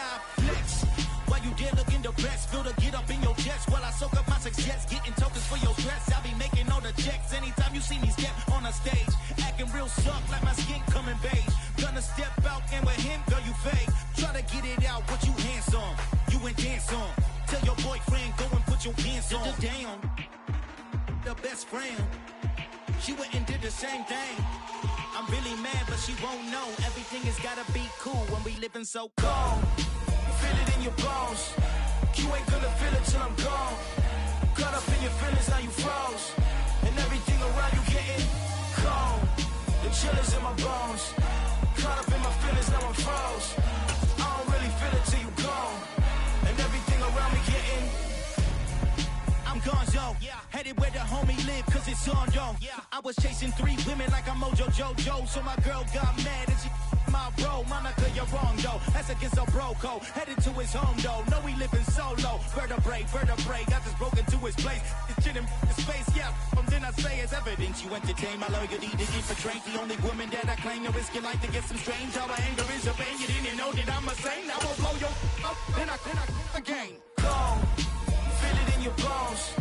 I flex. While you there looking the best, feel the get up in your chest while I soak up my success, getting tokens for your stress. I'll be making all the checks anytime you see me step on a stage, acting real soft like my skin coming beige. Gonna step out and with him, girl, you fake. Try to get it out, what you handsome, you ain't dance on. Tell your boyfriend, go and put your hands on. Down, the best friend, she went and did the same thing. I'm really mad, but she won't know. Everything has gotta be cool when we living so cold. Feel it in your bones. You ain't gonna feel it till I'm gone. Caught up in your feelings, now you froze. And everything around you getting cold. The chill is in my bones. Caught up in my feelings, now I'm froze. I don't really feel it till you gone. And everything around me getting, I'm gonzo, headed where the homie live, cause it's on, yo. I was chasing 3 women like I'm Mojo Jojo, so my girl got mad and she my bro. Monica, you're wrong, though. That's against a bro code. Headed to his home, though. No, he living solo. Vertebrae, got this broken to his place. This shit in his face, yeah. Then I say it's evidence you entertain my loyalty to get betrayed. The only woman that I claim to risk your life to get some strange. How my anger is a pain. You didn't know that I'm a saint. I will blow your up, then I again. Gone. Feel it in your bones.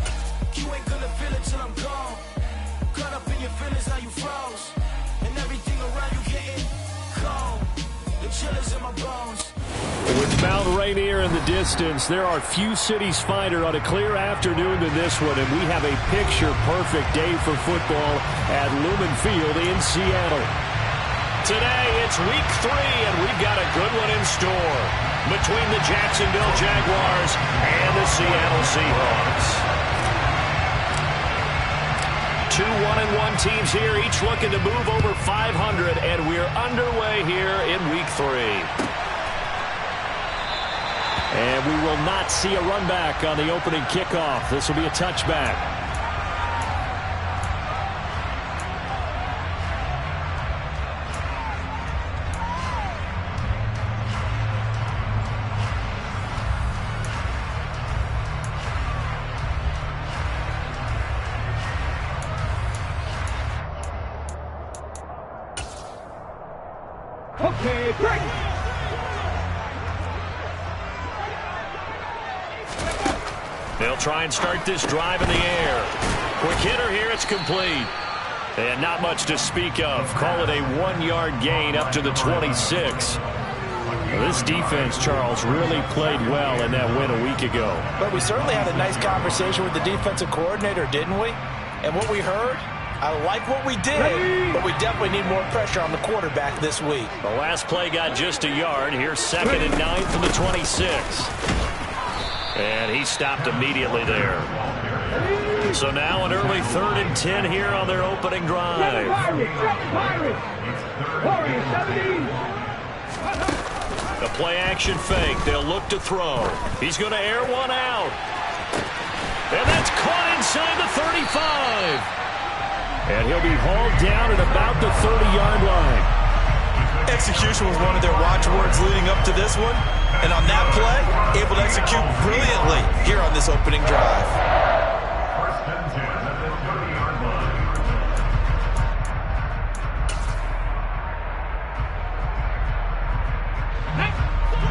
You ain't gonna feel it till I'm gone. Caught up in your feelings, now you froze. And everything around you getting cold. The chill is in my bones. With Mount Rainier in the distance, there are few cities finer on a clear afternoon than this one, and we have a picture-perfect day for football at Lumen Field in Seattle. Today, it's week 3, and we've got a good one in store between the Jacksonville Jaguars and the Seattle Seahawks. 2 1-1 teams here, each looking to move over 500, and we're underway here in week 3. And we will not see a run back on the opening kickoff. This will be a touchback. Okay, break. They'll try and start this drive in the air. Quick hitter here, it's complete. And not much to speak of. Call it a 1-yard gain up to the 26. This defense, Charles, really played well in that win a week ago. But we certainly had a nice conversation with the defensive coordinator, didn't we? And what we heard, I like what we did, but we definitely need more pressure on the quarterback this week. The last play got just a yard. Here's 2nd and 9 from the 26. And he stopped immediately there. So now an early 3rd and 10 here on their opening drive. The play-action fake. They'll look to throw. He's going to air one out. And that's caught inside the 35. And he'll be hauled down at about the 30-yard line. Execution was one of their watchwords leading up to this one. And on that play, able to execute brilliantly here on this opening drive.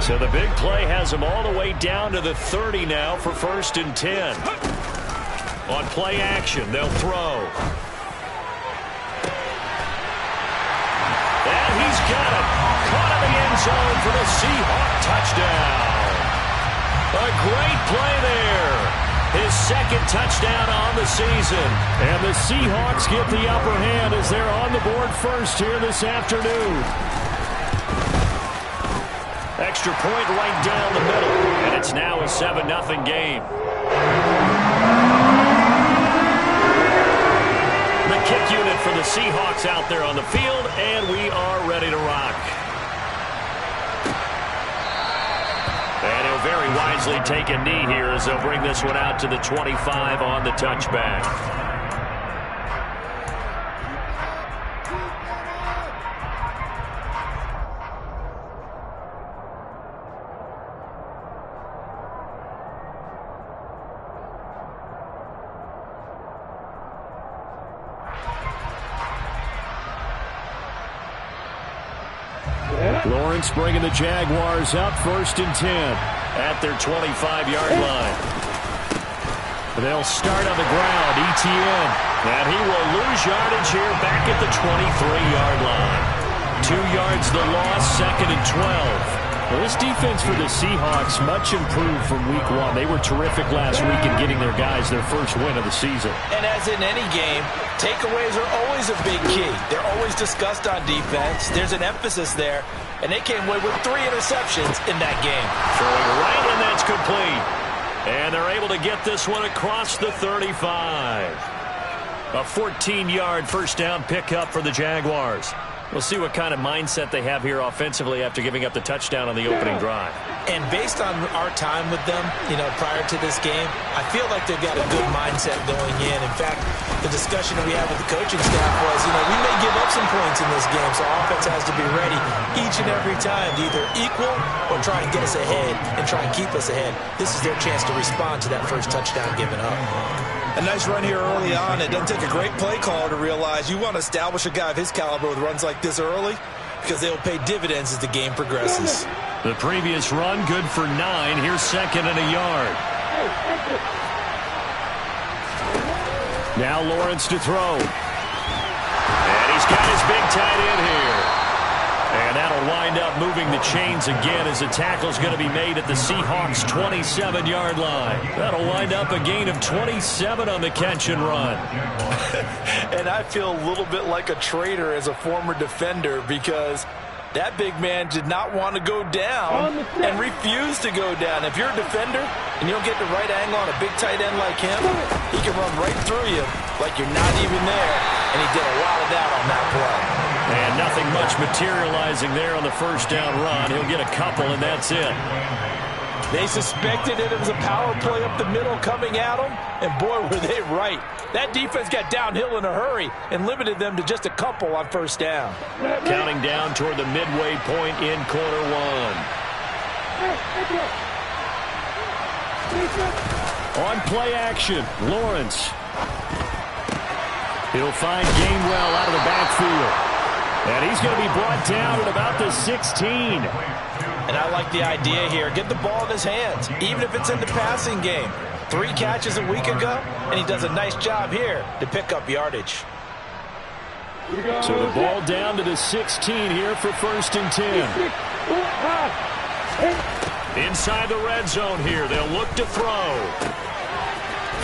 So the big play has him all the way down to the 30 now for 1st and 10. On play action, they'll throw. And he's got it. Caught in the end zone for the Seahawk touchdown. A great play there. His 2nd touchdown on the season. And the Seahawks get the upper hand as they're on the board first here this afternoon. Extra point right down the middle. And it's now a 7-0 game. The kick unit for the Seahawks out there on the field, and we are ready to rock. And he'll very wisely take a knee here as they'll bring this one out to the 25 on the touchback. Yeah. Lawrence bringing the Jaguars up 1st and 10 at their 25-yard line. They'll start on the ground. Etienne. And he will lose yardage here back at the 23-yard line. 2 yards the loss, 2nd and 12. Well, this defense for the Seahawks much improved from week 1. They were terrific last week in getting their guys their first win of the season. And as in any game, takeaways are always a big key. They're always discussed on defense. There's an emphasis there, and they came away with 3 interceptions in that game. Throwing right, and that's complete. And they're able to get this one across the 35. A 14-yard first down pickup for the Jaguars. We'll see what kind of mindset they have here offensively after giving up the touchdown on the opening drive. And based on our time with them, prior to this game, I feel like they've got a good mindset going in. In fact, the discussion that we had with the coaching staff was, we may give up some points in this game, so offense has to be ready each and every time to either equal or try and get us ahead and try and keep us ahead. This is their chance to respond to that first touchdown given up. A nice run here early on. It doesn't take a great play caller to realize you want to establish a guy of his caliber with runs like this early because they'll pay dividends as the game progresses. The previous run, good for 9. Here's 2nd and a yard. Now Lawrence to throw. And he's got his big tight end here. And that'll wind up moving the chains again as the tackle's going to be made at the Seahawks' 27-yard line. That'll wind up a gain of 27 on the catch and run. And I feel a little bit like a traitor as a former defender because that big man did not want to go down and refused to go down. If you're a defender and you don't get the right angle on a big tight end like him, he can run right through you like you're not even there. And he did a lot of that on that play. And nothing much materializing there on the first down run. He'll get a couple, and that's it. They suspected it was a power play up the middle coming at them, and boy, were they right. That defense got downhill in a hurry and limited them to just a couple on first down. Counting down toward the midway point in quarter 1. On play action, Lawrence. He'll find Gainwell out of the backfield. And he's going to be brought down at about the 16. And I like the idea here. Get the ball in his hands, even if it's in the passing game. 3 catches a week ago, and he does a nice job here to pick up yardage. So the ball down to the 16 here for 1st and 10. Inside the red zone here. They'll look to throw.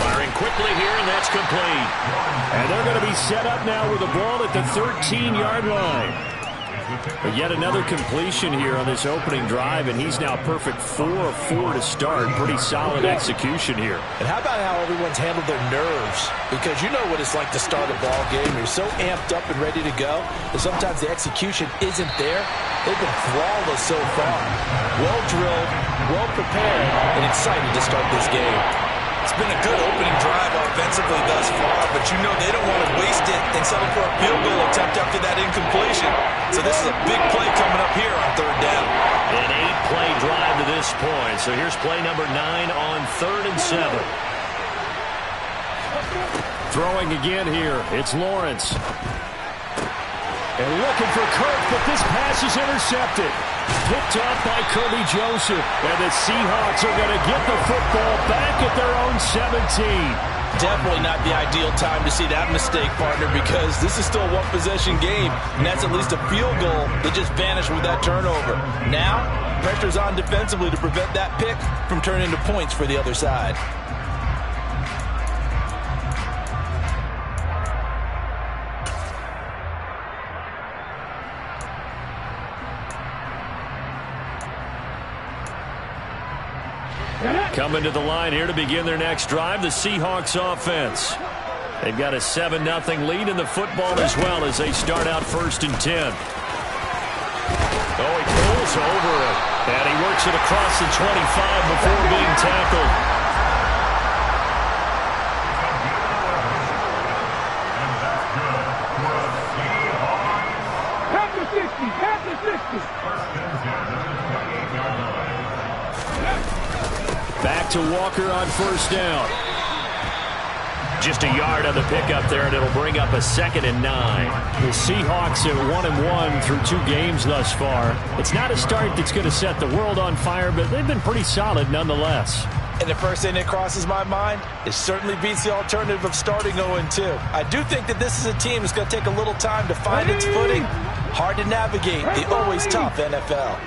Firing quickly here, and that's complete. And they're going to be set up now with the ball at the 13-yard line. But yet another completion here on this opening drive, and he's now perfect 4 of 4 to start. Pretty solid execution here. And how about how everyone's handled their nerves? Because you know what it's like to start a ball game. You're so amped up and ready to go that sometimes the execution isn't there. They've been flawless so far. Well drilled, well prepared, and excited to start this game. It's been a good opening drive offensively thus far, but you know they don't want to waste it and settle for a field goal attempt after that incompletion. So this is a big play coming up here on 3rd down. An 8-play drive to this point. So here's play number 9 on 3rd and 7. Throwing again here. It's Lawrence. And looking for Kirk, but this pass is intercepted. Picked off by Kirby Joseph. And the Seahawks are going to get the football back at their own 17. Definitely not the ideal time to see that mistake, partner, because this is still a one-possession game, and that's at least a field goal that just vanished with that turnover. Now, pressure's on defensively to prevent that pick from turning into points for the other side. Coming to the line here to begin their next drive, the Seahawks offense. They've got a 7-0 lead in the football as well as they start out 1st and 10. Oh, he pulls over it. And he works it across the 25 before being tackled. Back to Walker on 1st down. Just a yard on the pickup there, and it'll bring up a 2nd and 9. The Seahawks at 1-1 through 2 games thus far. It's not a start that's going to set the world on fire, but they've been pretty solid nonetheless. And the first thing that crosses my mind, it certainly beats the alternative of starting 0-2. I do think that this is a team that's going to take a little time to find its footing. Hard to navigate the always tough NFL.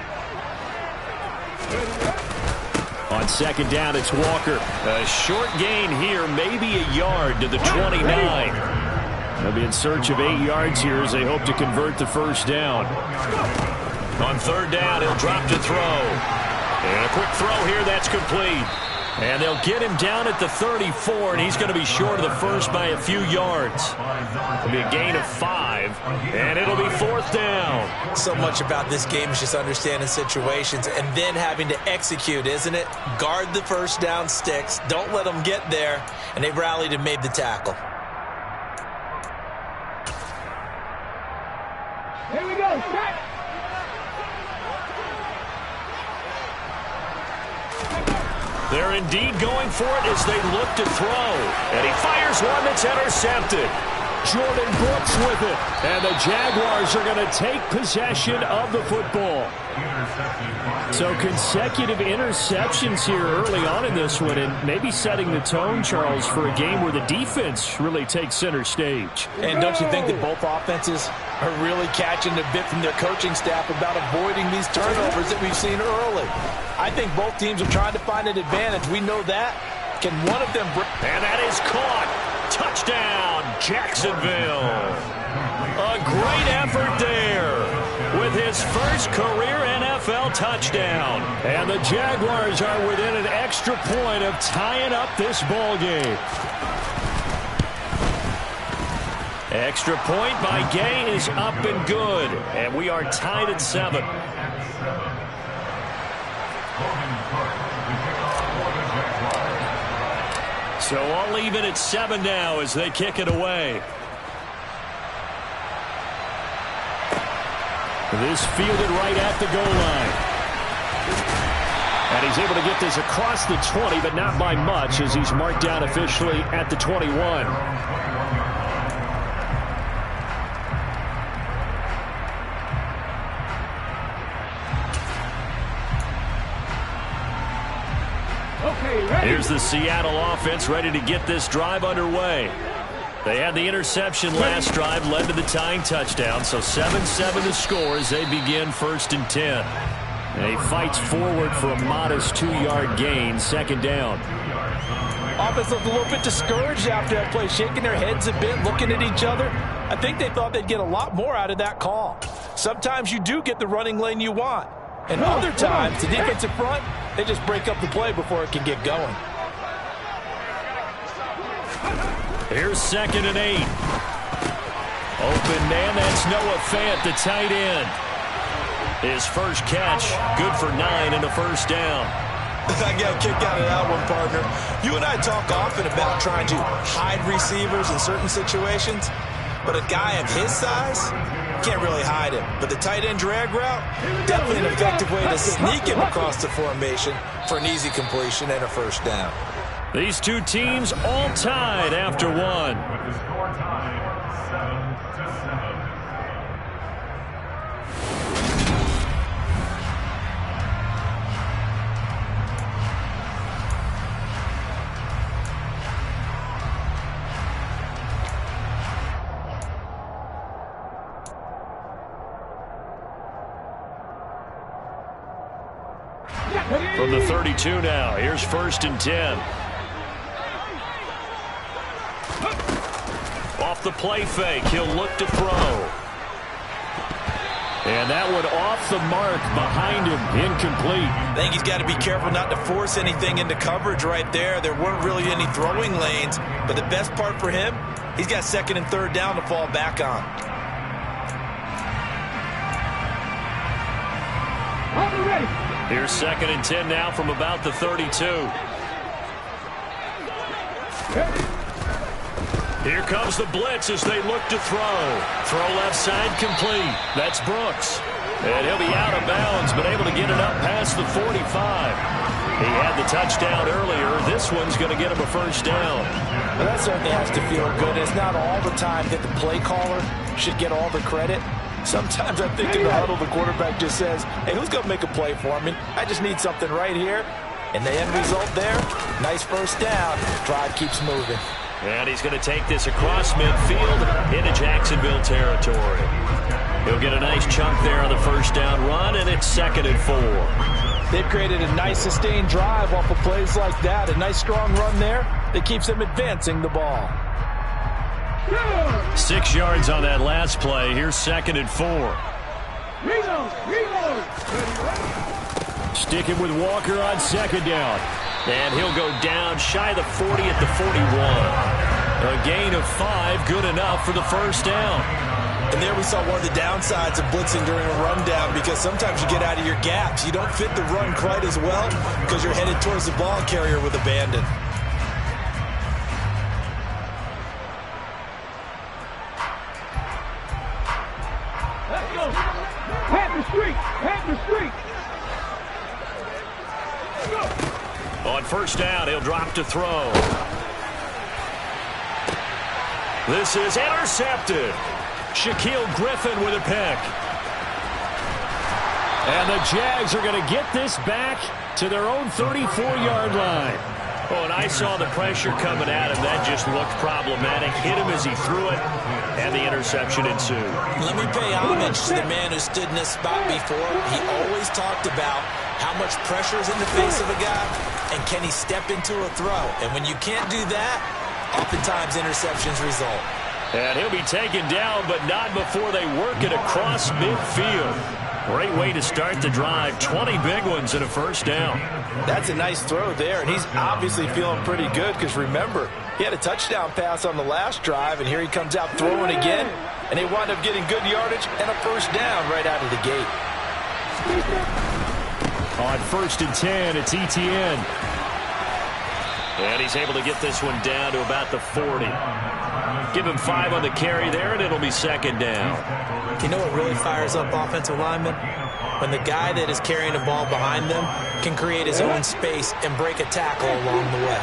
On 2nd down, it's Walker. A short gain here, maybe a yard to the 29. They'll be in search of 8 yards here as they hope to convert the first down. On 3rd down, he'll drop to throw. And a quick throw here, that's complete. And they'll get him down at the 34, and he's going to be short of the first by a few yards. It'll be a gain of 5, and it'll be 4th down. So much about this game is just understanding situations and then having to execute, isn't it? Guard the first down sticks. Don't let them get there. And they rallied and made the tackle. Here we go. Shot. They're indeed going for it as they look to throw. And he fires one that's intercepted. Jordan Brooks with it. And the Jaguars are going to take possession of the football. So consecutive interceptions here early on in this one, and maybe setting the tone, Charles, for a game where the defense really takes center stage. And don't you think that both offenses are really catching the bit from their coaching staff about avoiding these turnovers that we've seen early? I think both teams are trying to find an advantage. We know that. Can one of them break? And that is caught. Touchdown, Jacksonville. A great effort there with his first career NFL touchdown. And the Jaguars are within an extra point of tying up this ball game. Extra point by Gay is up and good. And we are tied at 7. So I'll leave it at 7 now as they kick it away. This fielded right at the goal line. And he's able to get this across the 20, but not by much as he's marked down officially at the 21. Here's the Seattle offense ready to get this drive underway. They had the interception last drive, led to the tying touchdown, so 7-7 to score as they begin 1st and 10. And he fights forward for a modest 2-yard gain, 2nd down. Offense looked a little bit discouraged after that play, shaking their heads a bit, looking at each other. I think they thought they'd get a lot more out of that call. Sometimes you do get the running lane you want. And other times, the defensive front, they just break up the play before it can get going. Here's 2nd and 8. Open man, that's Noah Fant, the tight end. His first catch, good for 9 and a first down. I got a kick out of that one, partner. You and I talk often about trying to hide receivers in certain situations, but a guy of his size can't really hide him. But the tight end drag route, definitely an effective way to sneak him across the formation for an easy completion and a first down. These two teams all tied after 1. From the 32 now, here's 1st and 10. Off the play fake, he'll look to throw. And that one off the mark behind him, incomplete. I think he's got to be careful not to force anything into coverage right there. There weren't really any throwing lanes, but the best part for him, he's got 2nd and 3rd down to fall back on. Here's 2nd and 10 now from about the 32. Here comes the blitz as they look to throw. Throw left side complete. That's Brooks. And he'll be out of bounds, but able to get it up past the 45. He had the touchdown earlier. This one's going to get him a first down. Well, that certainly has to feel good. It's not all the time that the play caller should get all the credit. Sometimes I think in the huddle, the quarterback just says, hey, who's going to make a play for me? I just need something right here. And the end result there, nice first down. Drive keeps moving. And he's going to take this across midfield into Jacksonville territory. He'll get a nice chunk there on the first down run, and it's 2nd and 4. They've created a nice sustained drive off of plays like that. A nice strong run there that keeps them advancing the ball. 6 yards on that last play. Here's 2nd and 4. Sticking with Walker on 2nd down. And he'll go down shy of the 40 at the 41. A gain of 5, good enough for the first down. And there we saw one of the downsides of blitzing during a rundown, because sometimes you get out of your gaps. You don't fit the run quite as well because you're headed towards the ball carrier with abandon. Let's go. Panther Street. Panther Street. On first down, he'll drop to throw. This is intercepted. Shaquill Griffin with a pick. And the Jags are going to get this back to their own 34-yard line. Oh, and I saw the pressure coming at him. That just looked problematic. Hit him as he threw it, and the interception ensued. Let me pay homage to the man who stood in this spot before. He always talked about how much pressure is in the face of a guy, and can he step into a throw. And when you can't do that, oftentimes interceptions result. And he'll be taken down, but not before they work it across midfield. Great way to start the drive. 20 big ones and a first down. That's a nice throw there, and he's obviously feeling pretty good because, remember, he had a touchdown pass on the last drive, and here he comes out throwing again, and they wind up getting good yardage and a first down right out of the gate. On 1st and 10, it's Etienne. And he's able to get this one down to about the 40. Give him 5 on the carry there, and it'll be 2nd down. You know what really fires up offensive linemen? When the guy that is carrying the ball behind them can create his own space and break a tackle along the way.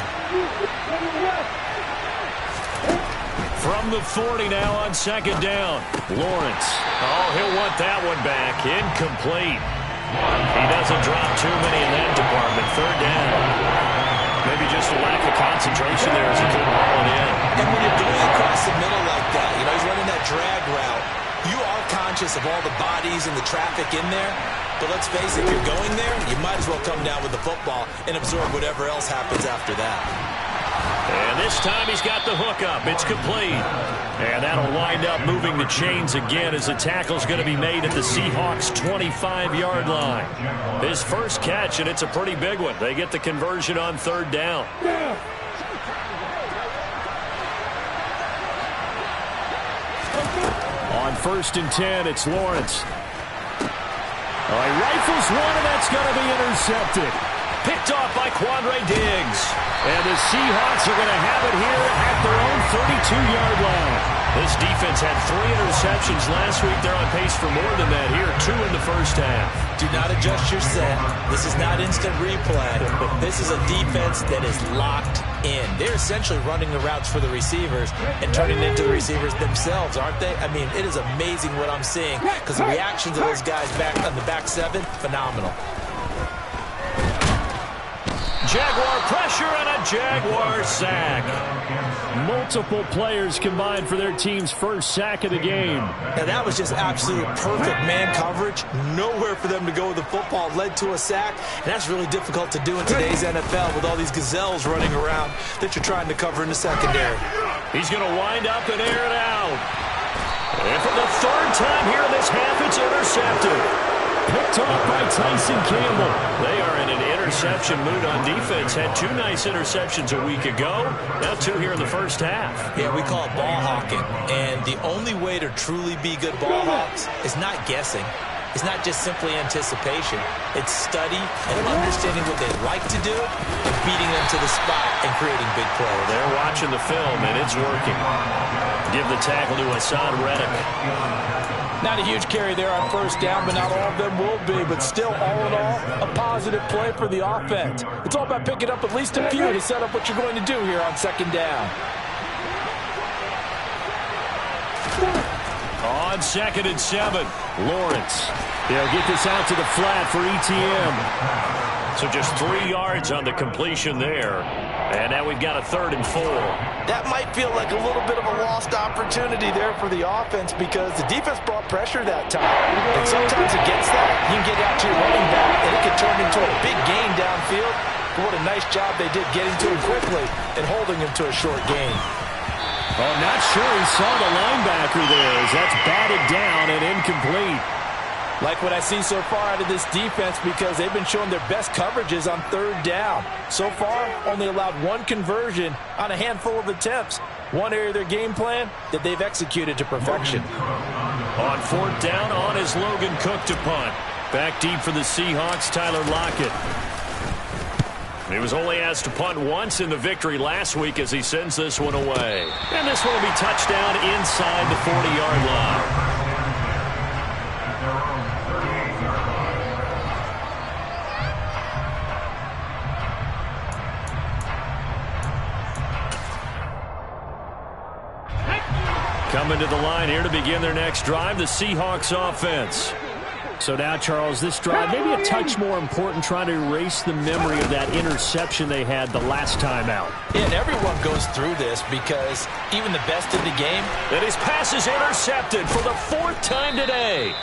From the 40 now on 2nd down. Lawrence. Oh, he'll want that one back. Incomplete. He doesn't drop too many in that department. 3rd down. Maybe just a lack of concentration there as he couldn't haul it in. And when you're going across the middle like that, you know, he's running that drag route, you are conscious of all the bodies and the traffic in there. But let's face it, if you're going there, you might as well come down with the football and absorb whatever else happens after that. And this time he's got the hook up. It's complete. And that'll wind up moving the chains again as the tackle's going to be made at the Seahawks' 25-yard line. His first catch, and it's a pretty big one. They get the conversion on 3rd down. On 1st and 10, it's Lawrence. Oh, he rifles one, and that's going to be intercepted. Picked off by Quandre Diggs. And the Seahawks are going to have it here at their own 32-yard line. This defense had 3 interceptions last week. They're on pace for more than that here. 2 in the first half. Do not adjust your set. This is not instant replay. This is a defense that is locked in. They're essentially running the routes for the receivers and turning into the receivers themselves, aren't they? I mean, it is amazing what I'm seeing because the reactions of those guys back on the back 7, phenomenal. Jaguar pressure and a Jaguar sack. Multiple players combined for their team's first sack of the game. And that was just absolute perfect man coverage. Nowhere for them to go with the football. Led to a sack. And that's really difficult to do in today's NFL with all these gazelles running around that you're trying to cover in the secondary. He's going to wind up and air it out. And for the 3rd time here in this half, it's intercepted. Picked off by Tyson Campbell. They are in an interception mood on defense. Had 2 nice interceptions a week ago. Now 2 here in the first half. Yeah, we call it ball hawking. And the only way to truly be good ball hawks is not guessing. is not just simply anticipation. It's study and understanding what they like to do and beating them to the spot and creating big plays. They're watching the film, and it's working. Give the tackle to Hassan Reddick. Not a huge carry there on first down, but not all of them will be. But still, all in all, a positive play for the offense. It's all about picking up at least a few to set up what you're going to do here on second down. On 2nd and 7, Lawrence. They'll get this out to the flat for ETN. So just 3 yards on the completion there. And now we've got a 3rd and 4. That might feel like a little bit of a lost opportunity there for the offense because the defense brought pressure that time. And sometimes against that, you can get out to your running back, and it can turn into a big gain downfield. But what a nice job they did getting to him quickly and holding him to a short gain. Oh, not sure he saw the linebacker there as that's batted down and incomplete. Like what I see so far out of this defense because they've been showing their best coverages on 3rd down. So far, only allowed 1 conversion on a handful of attempts. One area of their game plan that they've executed to perfection. On 4th down, on is Logan Cook to punt. Back deep for the Seahawks, Tyler Lockett. He was only asked to punt once in the victory last week as he sends this one away. And this one will be touchdown inside the 40-yard line. Coming to the line here to begin their next drive, the Seahawks offense. So now, Charles, this drive maybe a touch more important, trying to erase the memory of that interception they had the last time out. Yeah, and everyone goes through this because even the best in the game. And his pass is intercepted for the 4th time today.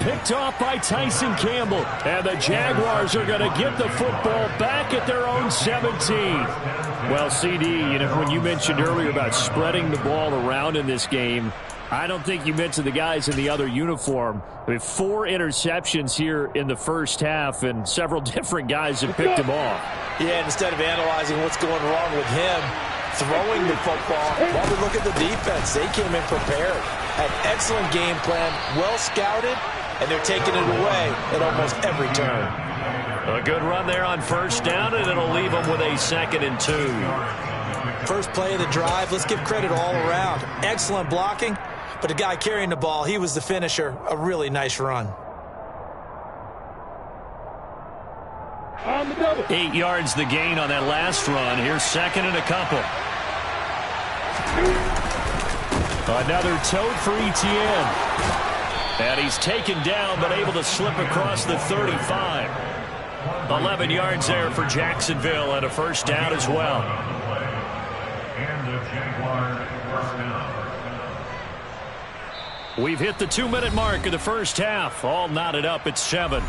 Picked off by Tyson Campbell. And the Jaguars are going to get the football back at their own 17. Well, CD, you know, when you mentioned earlier about spreading the ball around in this game, I don't think you mentioned the guys in the other uniform. We have 4 interceptions here in the first half, and several different guys have picked them off. Yeah, and instead of analyzing what's going wrong with him, throwing the football, while we look at the defense, they came in prepared. Had excellent game plan, well scouted, and they're taking it away at almost every turn. A good run there on 1st down, and it'll leave them with a 2nd and 2. First play of the drive, let's give credit all around. Excellent blocking, but the guy carrying the ball, he was the finisher. A really nice run. 8 yards the gain on that last run. Here's 2nd and a couple. Another tote for ETN. And he's taken down, but able to slip across the 35. 11 yards there for Jacksonville, and a 1st down as well. We've hit the 2-minute mark of the first half. All knotted up at 7.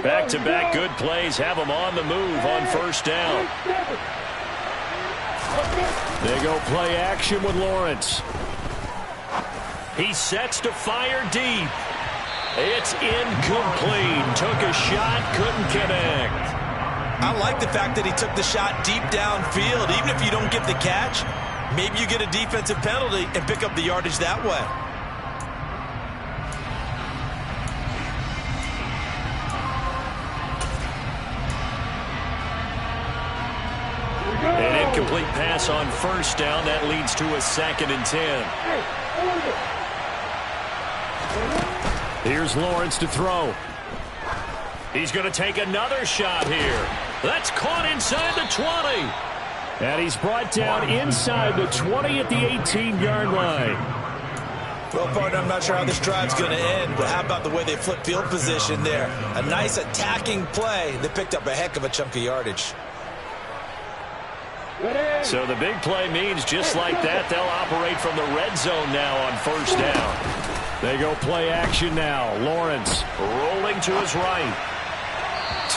Back-to-back good plays have them on the move on 1st down. They go play action with Lawrence. He sets to fire deep. It's incomplete. Took a shot, couldn't connect. I like the fact that he took the shot deep downfield. Even if you don't get the catch, maybe you get a defensive penalty and pick up the yardage that way. An incomplete pass on 1st down. That leads to a 2nd and 10. Here's Lawrence to throw. He's going to take another shot here. That's caught inside the 20. And he's brought down inside the 20 at the 18-yard line. Well, partner, I'm not sure how this drive's going to end, but how about the way they flip field position there? A nice attacking play that picked up a heck of a chunk of yardage. So the big play means just like that, they'll operate from the red zone now on 1st down. They go play action now. Lawrence rolling to his right.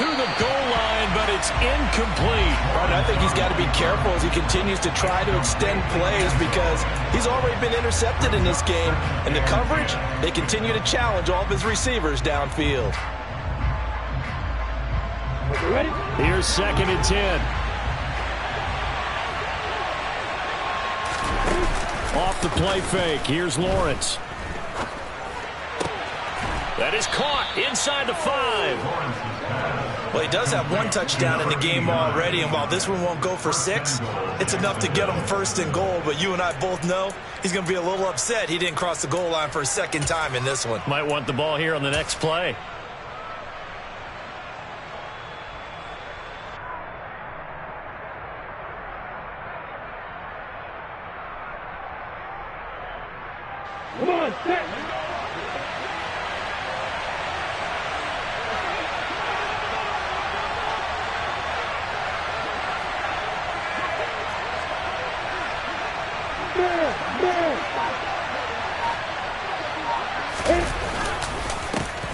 to the goal line, but it's incomplete. Right, I think he's got to be careful as he continues to try to extend plays because he's already been intercepted in this game. And the coverage, they continue to challenge all of his receivers downfield. Ready? Here's 2nd and 10. Off the play fake. Here's Lawrence. That is caught inside the 5. Well, he does have 1 touchdown in the game already, and while this one won't go for 6, it's enough to get him 1st and goal. But you and I both know he's going to be a little upset he didn't cross the goal line for a 2nd time in this one. Might want the ball here on the next play. Come on, set.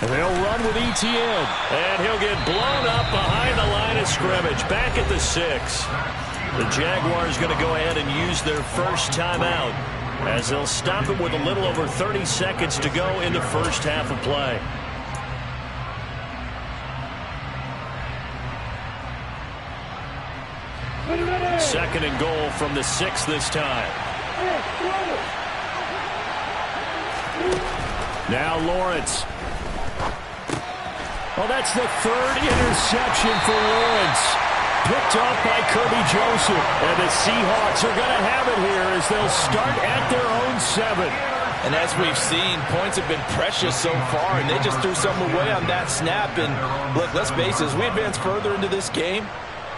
They'll run with Etienne, and he'll get blown up behind the line of scrimmage, back at the 6. The Jaguars going to go ahead and use their first timeout as they'll stop it with a little over 30 seconds to go in the first half of play. Second and goal from the 6 this time. Now Lawrence. Well, that's the 3rd interception for Lawrence. Picked off by Kirby Joseph. And the Seahawks are going to have it here as they'll start at their own 7. And as we've seen, points have been precious so far, and they just threw some away on that snap. And look, let's face it, as we advance further into this game,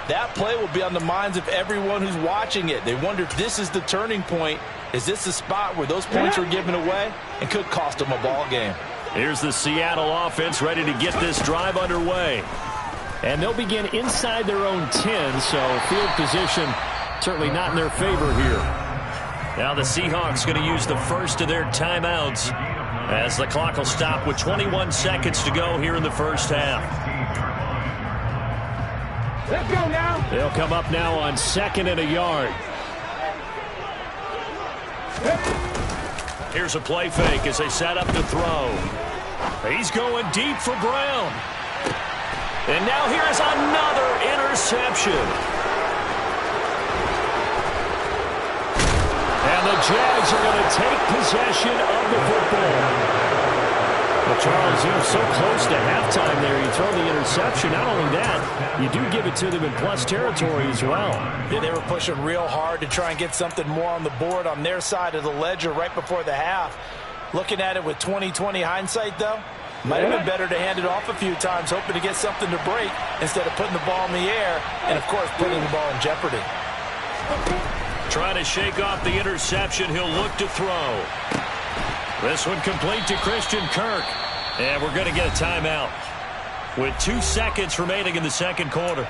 that play will be on the minds of everyone who's watching it. They wonder if this is the turning point. Is this the spot where those points were given away and could cost them a ball game? Here's the Seattle offense ready to get this drive underway. And they'll begin inside their own 10, so field position certainly not in their favor here. Now the Seahawks going to use the first of their timeouts as the clock will stop with 21 seconds to go here in the first half. Let's go now. They'll come up now on 2nd and a yard. Here's a play fake as they set up to throw. He's going deep for Brown. And now here's another interception. And the Jags are going to take possession of the football. Well, Charles, you're so close to halftime there. You throw the interception. Not only that, you do give it to them in plus territory as well. Yeah, they were pushing real hard to try and get something more on the board on their side of the ledger right before the half. Looking at it with 20/20 hindsight, though, might have been better to hand it off a few times, hoping to get something to break instead of putting the ball in the air and, of course, putting the ball in jeopardy. Trying to shake off the interception. He'll look to throw. This one complete to Christian Kirk. And we're going to get a timeout with 2 seconds remaining in the second quarter.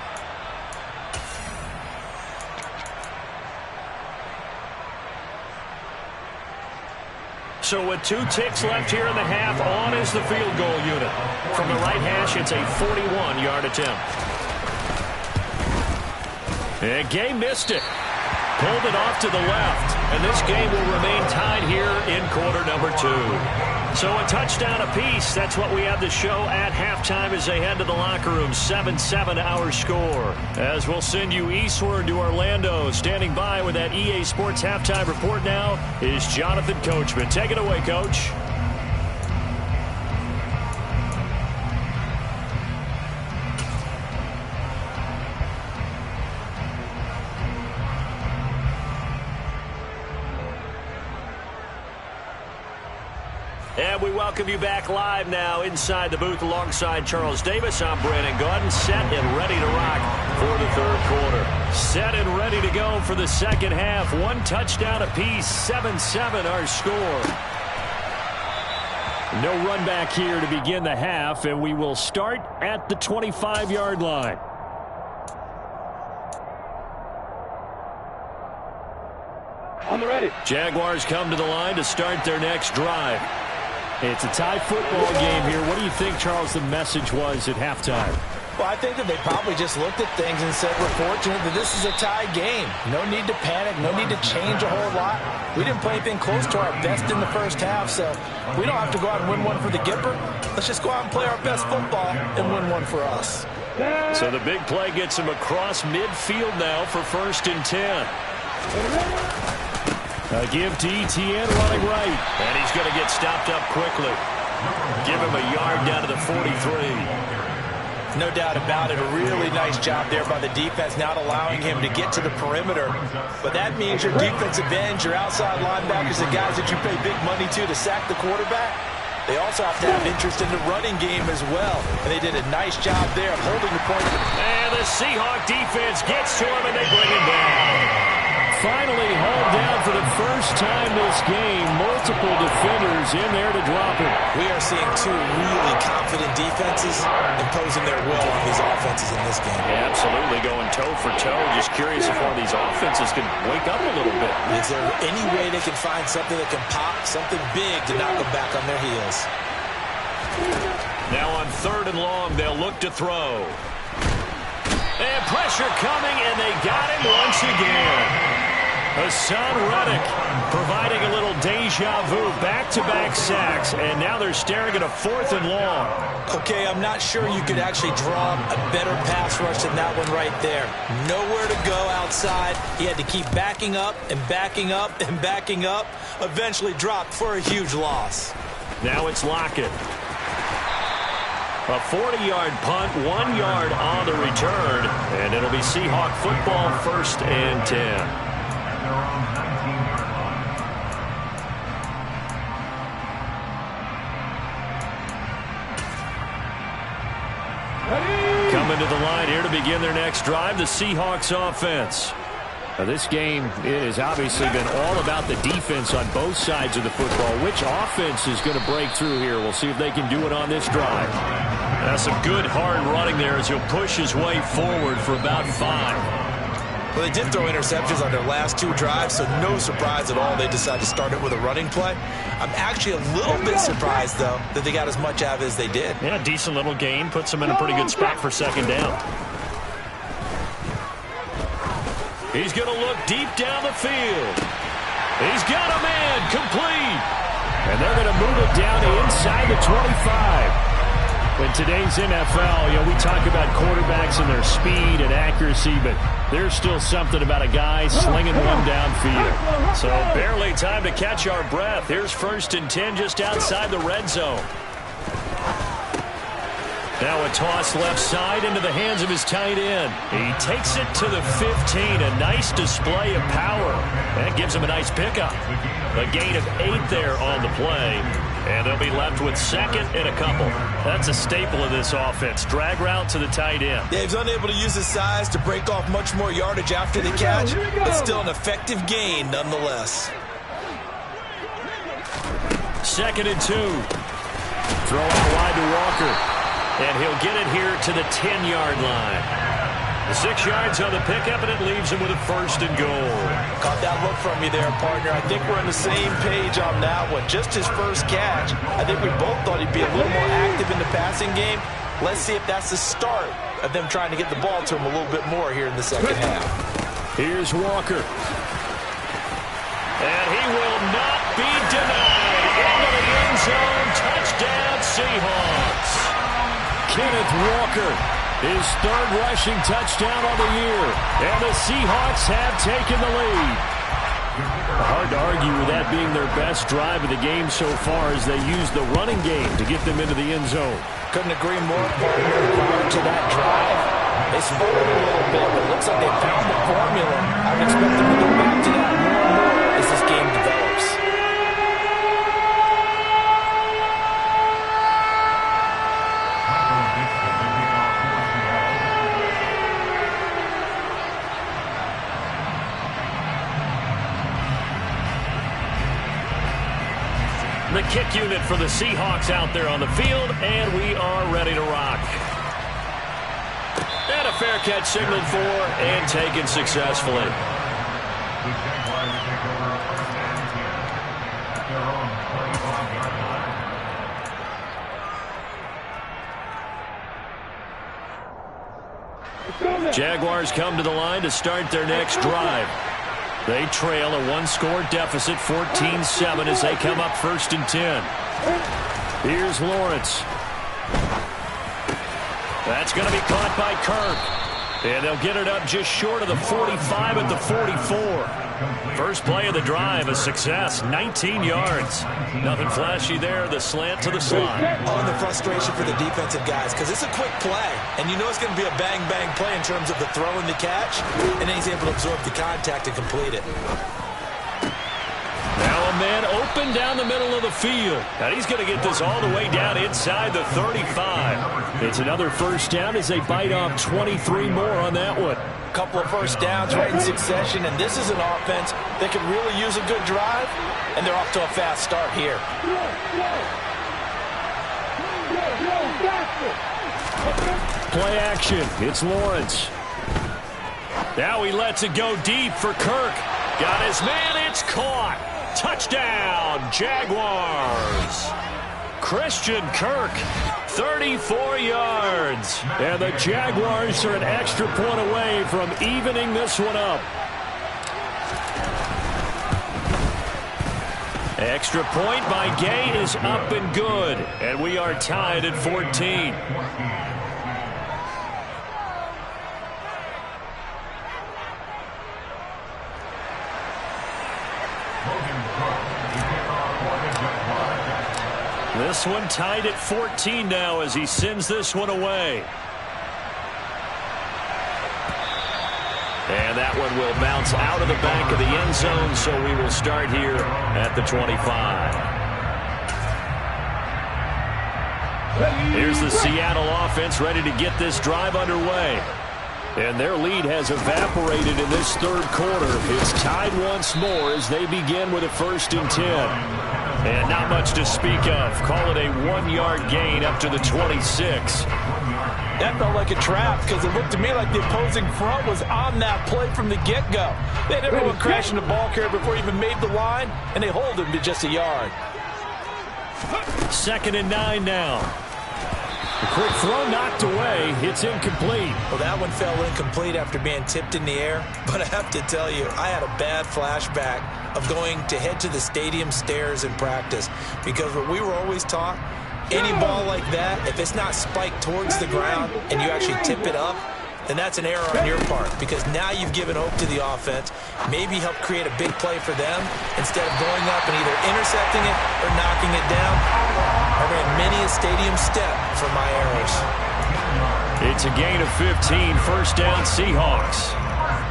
So with 2 ticks left here in the half, on is the field goal unit. From the right hash, it's a 41-yard attempt. And Gay missed it. Pulled it off to the left. And this game will remain tied here in quarter number 2. So a touchdown apiece. That's what we have to show at halftime as they head to the locker room. 7-7 our score. As we'll send you eastward to Orlando. Standing by with that EA Sports halftime report now is Jonathan Coachman. Take it away, Coach. And we welcome you back live now inside the booth alongside Charles Davis. I'm Brandon Gaudin, set and ready to rock for the third quarter. Set and ready to go for the second half. 1 touchdown apiece, 7-7 our score. No run back here to begin the half, and we will start at the 25-yard line. On the ready. Jaguars come to the line to start their next drive. It's a tie football game here. What do you think, Charles, the message was at halftime? Well, I think that they probably just looked at things and said, we're fortunate that this is a tie game. No need to panic, no need to change a whole lot. We didn't play anything close to our best in the first half, so we don't have to go out and win one for the Gipper. Let's just go out and play our best football and win one for us. So the big play gets him across midfield now for 1st and 10. A give to Etienne running right. And he's going to get stopped up quickly. Give him a yard down to the 43. No doubt about it. A really nice job there by the defense, not allowing him to get to the perimeter. But that means your defensive ends, your outside linebackers, the guys that you pay big money to sack the quarterback, they also have to have interest in the running game as well. And they did a nice job there of holding the point. And the Seahawk defense gets to him, and they bring him down. Finally hauled down for the first time this game. Multiple defenders in there to drop him. We are seeing two really confident defenses imposing their will on these offenses in this game. Yeah, absolutely, going toe for toe. Just curious if one of these offenses can wake up a little bit. Is there any way they can find something that can pop, something big to knock them back on their heels? Now on 3rd and long, they'll look to throw. And pressure coming, and they got him once again. Hassan Reddick providing a little deja vu, back-to-back sacks, and now they're staring at a 4th and long. Okay, I'm not sure you could actually draw a better pass rush than that one right there. Nowhere to go outside. He had to keep backing up and backing up and backing up. Eventually dropped for a huge loss. Now it's Lockett. A 40-yard punt, 1 yard on the return, and it'll be Seahawk football, 1st and 10. Coming to the line here to begin their next drive, the Seahawks offense. Now this game has obviously been all about the defense on both sides of the football. Which offense is going to break through here? We'll see if they can do it on this drive. That's some good hard running there as he'll push his way forward for about 5. Well, they did throw interceptions on their last 2 drives, so no surprise at all they decided to start it with a running play. I'm actually a little bit surprised, though, that they got as much out of it as they did. Yeah, decent little gain. Puts them in a pretty good spot for 2nd down. He's going to look deep down the field. He's got a man complete. And they're going to move it down to inside the 25. In today's NFL, we talk about quarterbacks and their speed and accuracy, but there's still something about a guy slinging one downfield. So barely time to catch our breath. Here's 1st and 10 just outside the red zone. Now a toss left side into the hands of his tight end. He takes it to the 15. A nice display of power. That gives him a nice pickup. A gain of 8 there on the play. And they'll be left with 2nd and a couple. That's a staple of this offense. Drag route to the tight end. Yeah, he's unable to use his size to break off much more yardage after the catch, but still an effective gain nonetheless. 2nd and 2. Throw out wide to Walker. And he'll get it here to the 10-yard line. 6 yards on the pickup, and it leaves him with a 1st and goal. Caught that look from you there, partner. I think we're on the same page on that one. Just his first catch. I think we both thought he'd be a little more active in the passing game. Let's see if that's the start of them trying to get the ball to him a little bit more here in the 2nd half. Here's Walker. And he will not be denied. Into the end zone. Touchdown, Seahawks. Kenneth Walker. His 3rd rushing touchdown of the year. And the Seahawks have taken the lead. Hard to argue with that being their best drive of the game so far as they use the running game to get them into the end zone. Couldn't agree more, partner. Prior to that drive, they sputtered a little bit, but it looks like they found the formula. I would expect them to go back to that more and more as this game develops. The kick unit for the Seahawks out there on the field, and we are ready to rock. And a fair catch signaled for and taken successfully. Jaguars come to the line to start their next drive. They trail a one-score deficit, 14-7, as they come up 1st and 10. Here's Lawrence. That's going to be caught by Kirk. And they'll get it up just short of the 45 at the 44. First play of the drive, a success, 19 yards. Nothing flashy there, the slant to the slot. On the frustration for the defensive guys, because it's a quick play, and you know it's going to be a bang-bang play in terms of the throw and the catch, and then he's able to absorb the contact and complete it. Now a man open down the middle of the field. And he's going to get this all the way down inside the 35. It's another first down as they bite off 23 more on that one. A couple of first downs right in succession, and this is an offense that could really use a good drive, and they're off to a fast start here. Play action. It's Lawrence. Now he lets it go deep for Kirk. Got his man. It's caught. Touchdown, Jaguars. Christian Kirk, 34 yards. And the Jaguars are an extra point away from evening this one up. Extra point by Gay is up and good. And we are tied at 14. This one tied at 14 now as he sends this one away. And that one will bounce out of the back of the end zone, so we will start here at the 25. Here's the Seattle offense ready to get this drive underway. And their lead has evaporated in this third quarter. It's tied once more as they begin with a 1st and 10. And not much to speak of. Call it a 1-yard gain up to the 26. That felt like a trap because it looked to me like the opposing front was on that play from the get-go. They had everyone crashing the ball carrier before he even made the line, and they hold him to just a yard. 2nd and 9 now. The quick throw knocked away. It's incomplete. Well, that one fell incomplete after being tipped in the air. But I have to tell you, I had a bad flashback of going to head to the stadium stairs in practice. Because what we were always taught, any ball like that, if it's not spiked towards the ground and you actually tip it up, then that's an error on your part. Because now you've given hope to the offense, maybe help create a big play for them instead of going up and either intercepting it or knocking it down. I ran many a stadium step for my errors. It's a gain of 15, 1st down Seahawks.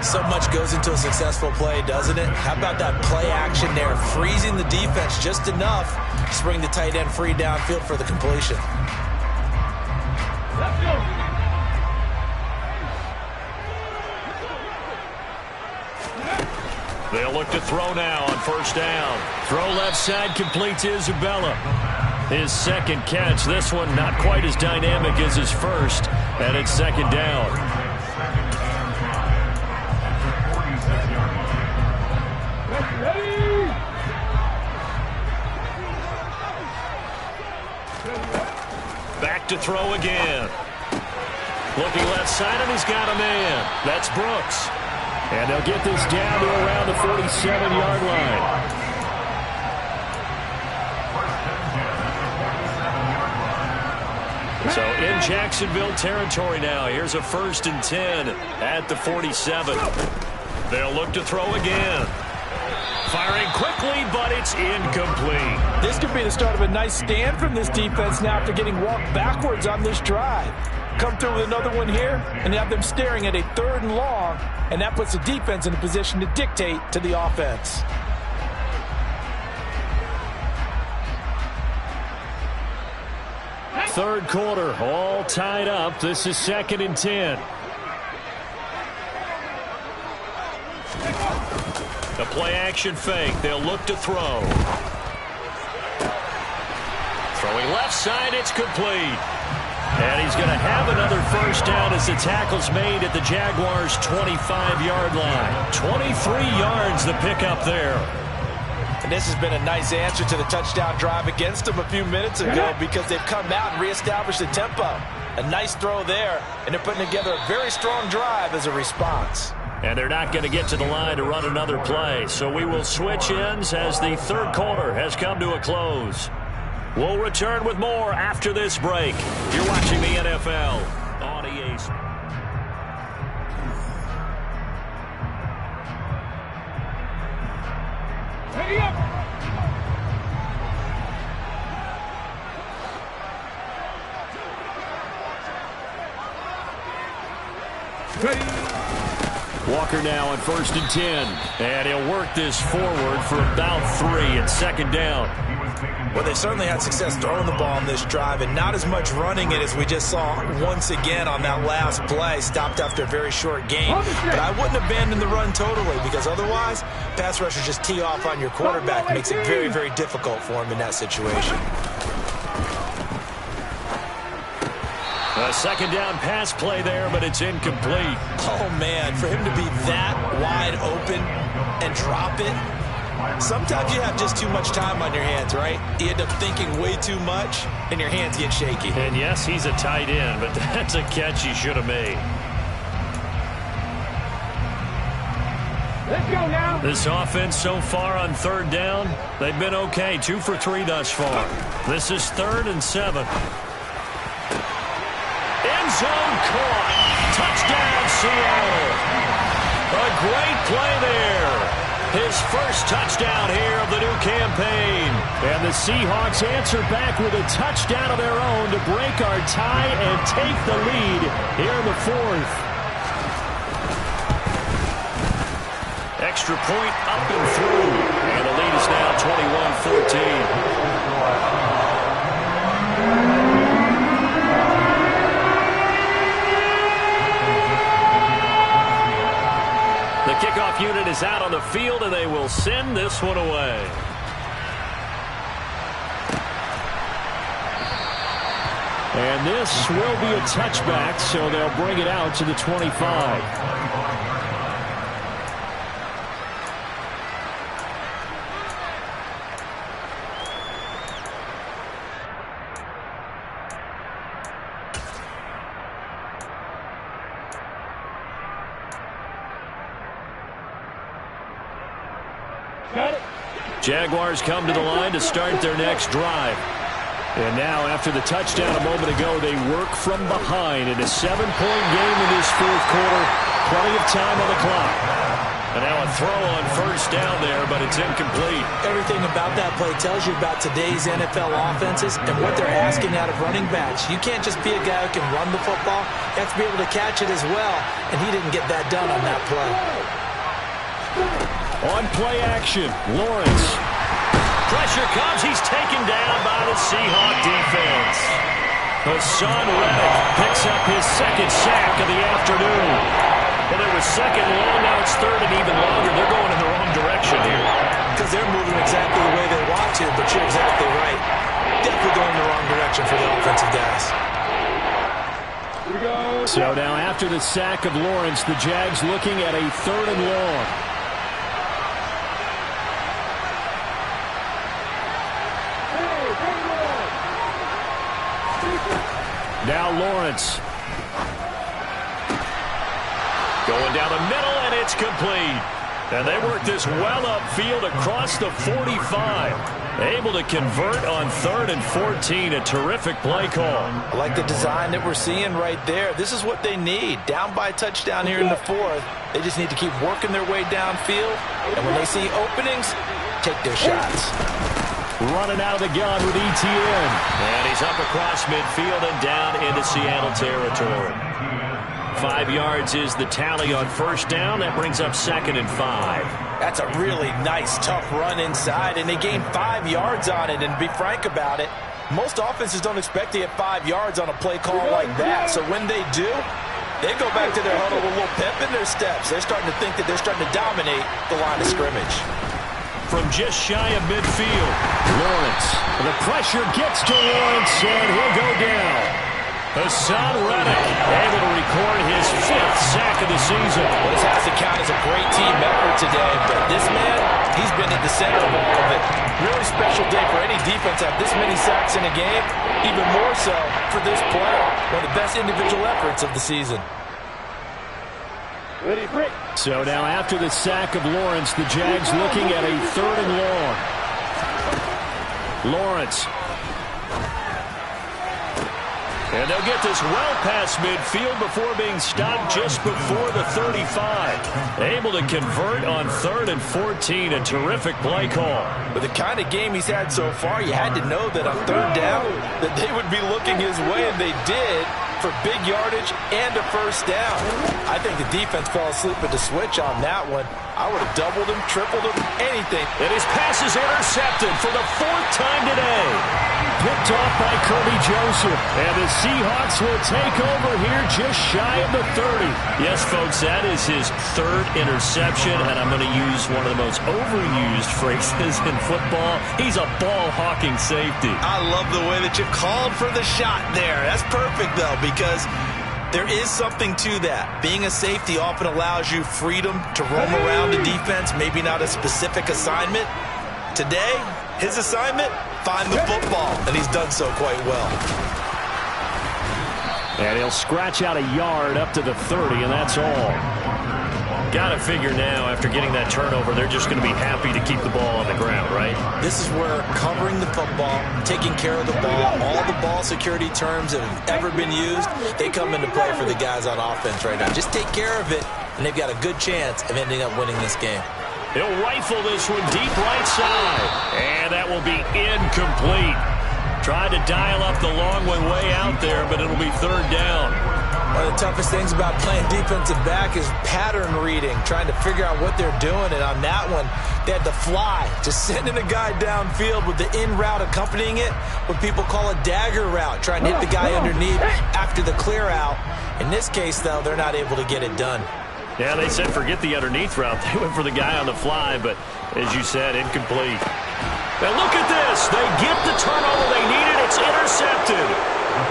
So much goes into a successful play, doesn't it? How about that play action there, freezing the defense just enough to bring the tight end free downfield for the completion. Let's go. They'll look to throw now on 1st down. Throw left side, completes Isabella. His 2nd catch. This one not quite as dynamic as his first, and it's 2nd down. Back to throw again. Looking left side, and he's got a man. That's Brooks. And they'll get this down to around the 47-yard line. So in Jacksonville territory now. Here's a 1st and 10 at the 47. They'll look to throw again. Firing quickly, but it's incomplete. This could be the start of a nice stand from this defense now after getting walked backwards on this drive. Come through with another one here, and have them staring at a 3rd and long, and that puts the defense in a position to dictate to the offense. Third quarter, all tied up. This is 2nd and 10. The play action fake. They'll look to throw. Throwing left side, it's complete. And he's going to have another 1st down as the tackle's made at the Jaguars' 25-yard line. 23 yards the pickup there. And this has been a nice answer to the touchdown drive against them a few minutes ago because they've come out and reestablished the tempo. A nice throw there, and they're putting together a very strong drive as a response. And they're not going to get to the line to run another play. So we will switch ends as the third quarter has come to a close. We'll return with more after this break. You're watching the NFL on EA Sports. Ready up! Ready! Walker now on 1st and 10. And he'll work this forward for about 3 and second down. Well, they certainly had success throwing the ball on this drive and not as much running it as we just saw once again on that last play. Stopped after a very short gain. But I wouldn't abandon the run totally because otherwise, pass rushers just tee off on your quarterback. Makes it very, very difficult for him in that situation. A second down pass play there, but it's incomplete. Oh, man, for him to be that wide open and drop it. Sometimes you have just too much time on your hands, right? You end up thinking way too much, and your hands get shaky. And yes, he's a tight end, but that's a catch he should have made. Let's go now. This offense so far on third down, they've been okay. 2 for 3 thus far. This is 3rd and 7. End zone caught. Touchdown, Seattle. A great play there. His first touchdown here of the new campaign. And the Seahawks answer back with a touchdown of their own to break our tie and take the lead here in the 4th. Extra point up and through. And the lead is now 21-14. The kickoff unit is out on the field, and they will send this one away. And this will be a touchback, so they'll bring it out to the 25. Jaguars come to the line to start their next drive. And now, after the touchdown a moment ago, they work from behind in a 7-point game in this 4th quarter. Plenty of time on the clock. And now a throw on 1st down there, but it's incomplete. Everything about that play tells you about today's NFL offenses and what they're asking out of running backs. You can't just be a guy who can run the football. You have to be able to catch it as well, and he didn't get that done on that play. On play action, Lawrence. Pressure comes. He's taken down by the Seahawk defense. Hassan Reddick picks up his 2nd sack of the afternoon. Well, it was 2nd and long. Now it's 3rd and even longer. They're going in the wrong direction here. Because they're moving exactly the way they want to, but you're exactly right. Definitely going in the wrong direction for the offensive guys. So now after the sack of Lawrence, the Jags looking at a 3rd and long. Now Lawrence. Going down the middle, and it's complete. And they work this well upfield across the 45. Able to convert on 3rd and 14. A terrific play call. I like the design that we're seeing right there. This is what they need. Down by a touchdown here in the 4th. They just need to keep working their way downfield. And when they see openings, take their shots. Running out of the gun with Etienne. And he's up across midfield and down into Seattle territory. 5 yards is the tally on 1st down. That brings up 2nd and 5. That's a really nice, tough run inside, and they gained 5 yards on it. And to be frank about it, most offenses don't expect to get 5 yards on a play call like that. So when they do, they go back to their huddle with a little pep in their steps. They're starting to think that they're starting to dominate the line of scrimmage. From just shy of midfield, Lawrence. The pressure gets to Lawrence, and he'll go down. Hassan Reddick able to record his 5th sack of the season. Well, this has to count as a great team effort today, but this man, he's been at the center of all of it. Really special day for any defense to have this many sacks in a game, even more so for this player. One of the best individual efforts of the season. So now after the sack of Lawrence, the Jags looking at a 3rd and long. Lawrence. And they'll get this well past midfield before being stopped just before the 35. Able to convert on 3rd and 14. A terrific play call. With the kind of game he's had so far, you had to know that on 3rd down that they would be looking his way, and they did, for big yardage and a 1st down. I think the defense fell asleep at the switch on that one. I would have doubled him, tripled him, anything. And his pass is intercepted for the 4th time today. Picked off by Kirby Joseph. And the Seahawks will take over here just shy of the 30. Yes, folks, that is his 3rd interception, and I'm going to use one of the most overused phrases in football. He's a ball-hawking safety. I love the way that you called for the shot there. That's perfect, though, because there is something to that. Being a safety often allows you freedom to roam around the defense, maybe not a specific assignment. Today, his assignment, find the football, and he's done so quite well. And he'll scratch out a yard up to the 30, and that's all. Got to figure now, after getting that turnover, they're just going to be happy to keep the ball on the ground, right? This is where covering the football, taking care of the ball, all the ball security terms that have ever been used, they come into play for the guys on offense right now. Just take care of it, and they've got a good chance of ending up winning this game. He'll rifle this one deep right side. And that will be incomplete. Tried to dial up the long one way out there, but it'll be 3rd down. One of the toughest things about playing defensive back is pattern reading, trying to figure out what they're doing. And on that one, they had to fly, just sending a guy downfield with the in route accompanying it, what people call a dagger route, trying to hit the guy underneath after the clear out. In this case, though, they're not able to get it done. Yeah, they said forget the underneath route. They went for the guy on the fly, but as you said, incomplete. Now look at this. They get the turnover they needed. It's intercepted.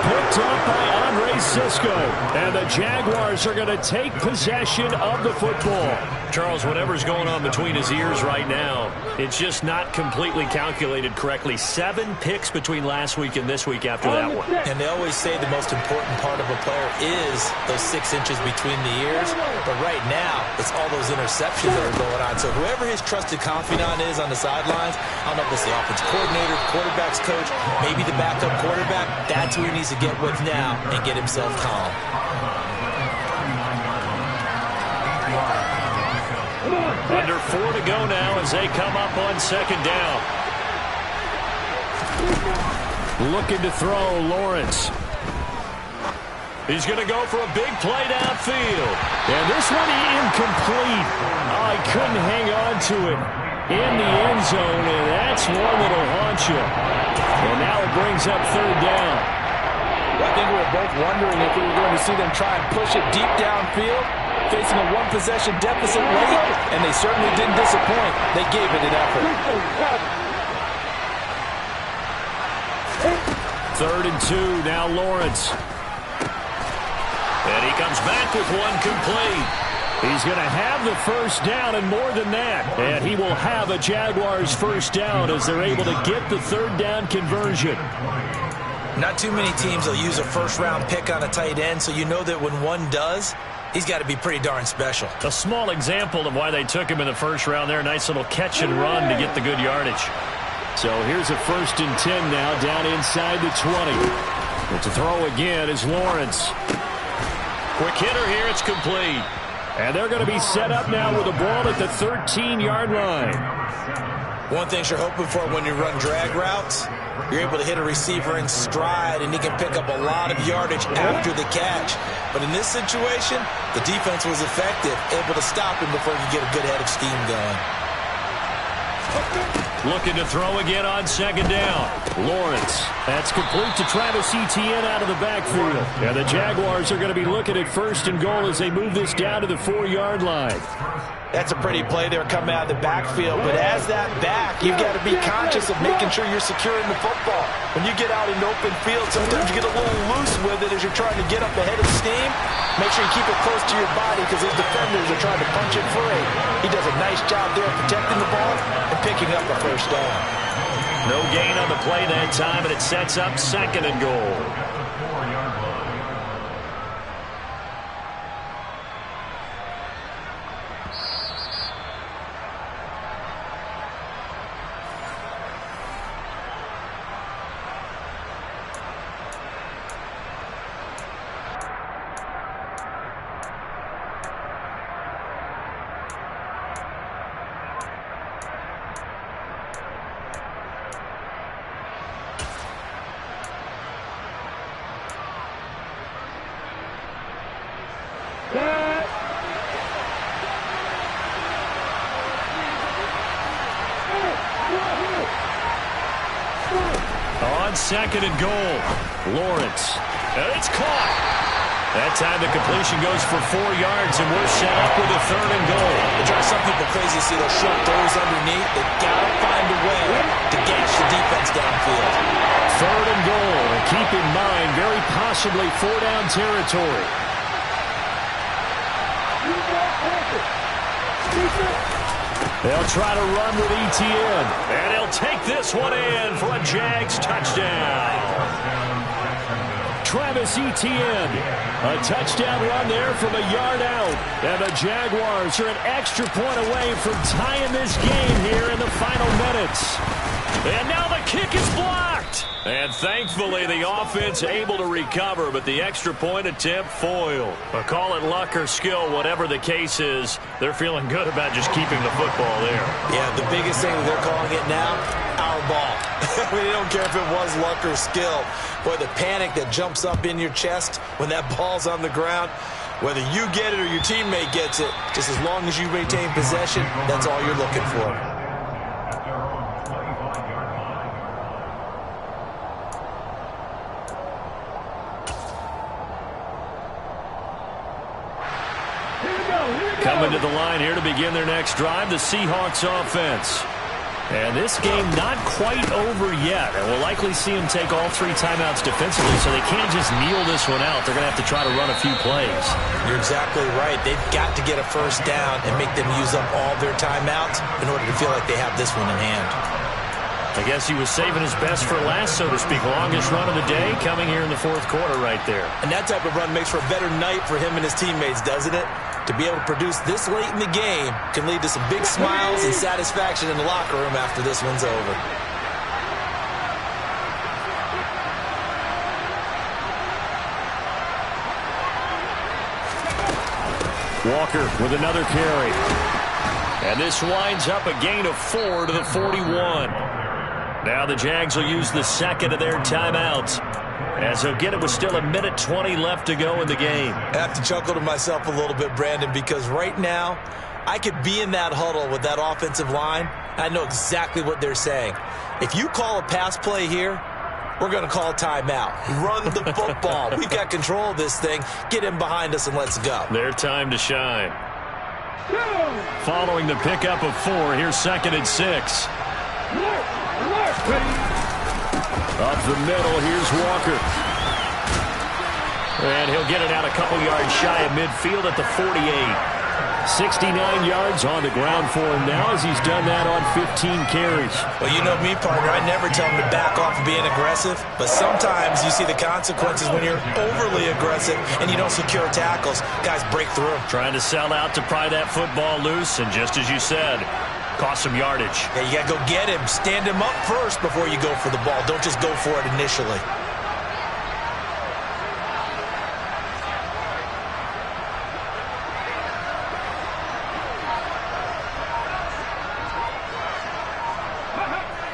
Picked up by Andre Sisco. And the Jaguars are going to take possession of the football. Charles, whatever's going on between his ears right now, it's just not completely calculated correctly. 7 picks between last week and this week after that one. And they always say the most important part of a player is those 6 inches between the ears. But right now, it's all those interceptions that are going on. So whoever his trusted confidant is on the sidelines, I don't know if it's the offense coordinator, quarterback's coach, maybe the backup quarterback, that's who he needs to get with now and get himself calm. Under 4 to go now as they come up on 2nd down. Looking to throw, Lawrence. He's going to go for a big play downfield. And this one incomplete. Oh, he couldn't hang on to it in the end zone, and that's one that'll haunt you. And now it brings up 3rd down. I think we were both wondering if we were going to see them try and push it deep downfield, facing a 1-possession deficit late, and they certainly didn't disappoint. They gave it an effort. 3rd and 2, now Lawrence. And he comes back with one complete. He's going to have the 1st down and more than that. And he will have a Jaguars 1st down as they're able to get the 3rd down conversion. Not too many teams will use a 1st-round pick on a tight end, so you know that when one does, he's got to be pretty darn special. A small example of why they took him in the 1st round there. Nice little catch and run to get the good yardage. So here's a 1st and 10 now down inside the 20. But to throw again is Lawrence. Quick hitter here. It's complete. And they're going to be set up now with the ball at the 13-yard line. One thing you're hoping for when you run drag routes, you're able to hit a receiver in stride, and he can pick up a lot of yardage after the catch. But in this situation, the defense was effective, able to stop him before he could get a good head of steam going. Looking to throw again on 2nd down. Lawrence. That's complete to Travis Etienne out of the backfield. And the Jaguars are going to be looking at 1st and goal as they move this down to the 4-yard line. That's a pretty play there coming out of the backfield. But as that back, you've got to be conscious of making sure you're securing the football. When you get out in open field, sometimes you get a little loose with it as you're trying to get up ahead of steam. Make sure you keep it close to your body because those defenders are trying to punch it free. He does a nice job there protecting the ball and picking up a first down. No gain on the play that time, and it sets up 2nd and goal. On 2nd and goal, Lawrence. And it's caught. That time the completion goes for 4 yards, and we're set up with a 3rd and goal. It drives some people crazy to see those short throws underneath. They got to find a way to gash the defense downfield. 3rd and goal. Keep in mind, very possibly 4-down territory. They'll try to run with Etienne, and he'll take this one in for a Jags touchdown. Travis Etienne, a touchdown run there from a yard out, and the Jaguars are an extra point away from tying this game here in the final minutes. And now the kick is blocked. And thankfully, the offense able to recover, but the extra point attempt foiled. But call it luck or skill, whatever the case is, they're feeling good about just keeping the football there. Yeah, the biggest thing that they're calling it now, our ball. I mean, they don't care if it was luck or skill. Boy, the panic that jumps up in your chest when that ball's on the ground, whether you get it or your teammate gets it, just as long as you maintain possession, that's all you're looking for. Coming to the line here to begin their next drive, the Seahawks offense. And this game not quite over yet. And we'll likely see them take all 3 timeouts defensively, so they can't just kneel this one out. They're going to have to try to run a few plays. You're exactly right. They've got to get a first down and make them use up all their timeouts in order to feel like they have this one in hand. I guess he was saving his best for last, so to speak. Longest run of the day coming here in the 4th quarter right there. And that type of run makes for a better night for him and his teammates, doesn't it? To be able to produce this late in the game can lead to some big smiles and satisfaction in the locker room after this one's over. Walker with another carry. And this winds up a gain of 4 to the 41. Now the Jags will use the 2nd of their timeouts, as they'll get it with still 1:20 left to go in the game. I have to chuckle to myself a little bit, Brandon, because right now I could be in that huddle with that offensive line. I know exactly what they're saying. If you call a pass play here, we're going to call timeout. Run the football. We've got control of this thing. Get in behind us and let's go. Their time to shine. Following the pickup of 4, here's 2nd and 6. Up the middle, here's Walker. And he'll get it out a couple yards shy of midfield at the 48. 69 yards on the ground for him now, as he's done that on 15 carries. Well, you know me, partner. I never tell him to back off of being aggressive, but sometimes you see the consequences when you're overly aggressive and you don't secure tackles. Guys break through. Trying to sell out to pry that football loose, and just as you said, cost some yardage. Yeah, you got to go get him. Stand him up first before you go for the ball. Don't just go for it initially.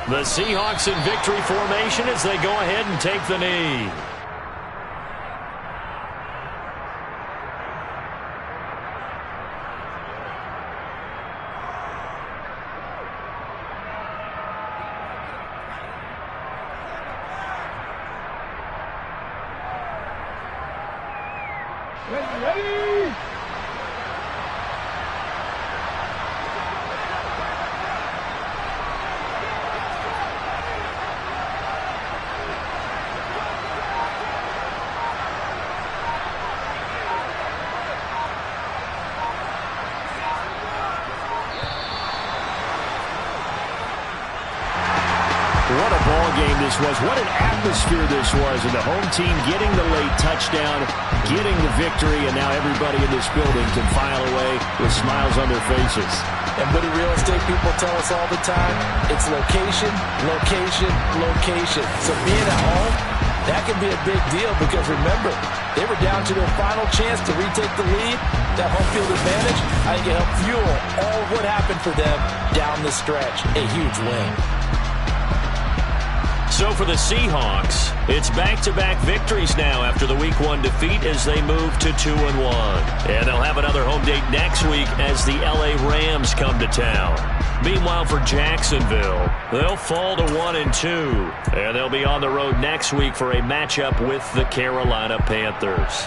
The Seahawks in victory formation as they go ahead and take the knee. this was. What an atmosphere this was. And the home team getting the late touchdown, getting the victory, and now everybody in this building can file away with smiles on their faces. And what do real estate people tell us all the time? It's location, location, location. So being at home, that can be a big deal because remember, they were down to their final chance to retake the lead. That home field advantage, I think it helped fuel all of what happened for them down the stretch. A huge win. So for the Seahawks, it's back-to-back victories now after the Week 1 defeat as they move to 2-1. And they'll have another home date next week as the LA Rams come to town. Meanwhile, for Jacksonville, they'll fall to 1-2. And they'll be on the road next week for a matchup with the Carolina Panthers.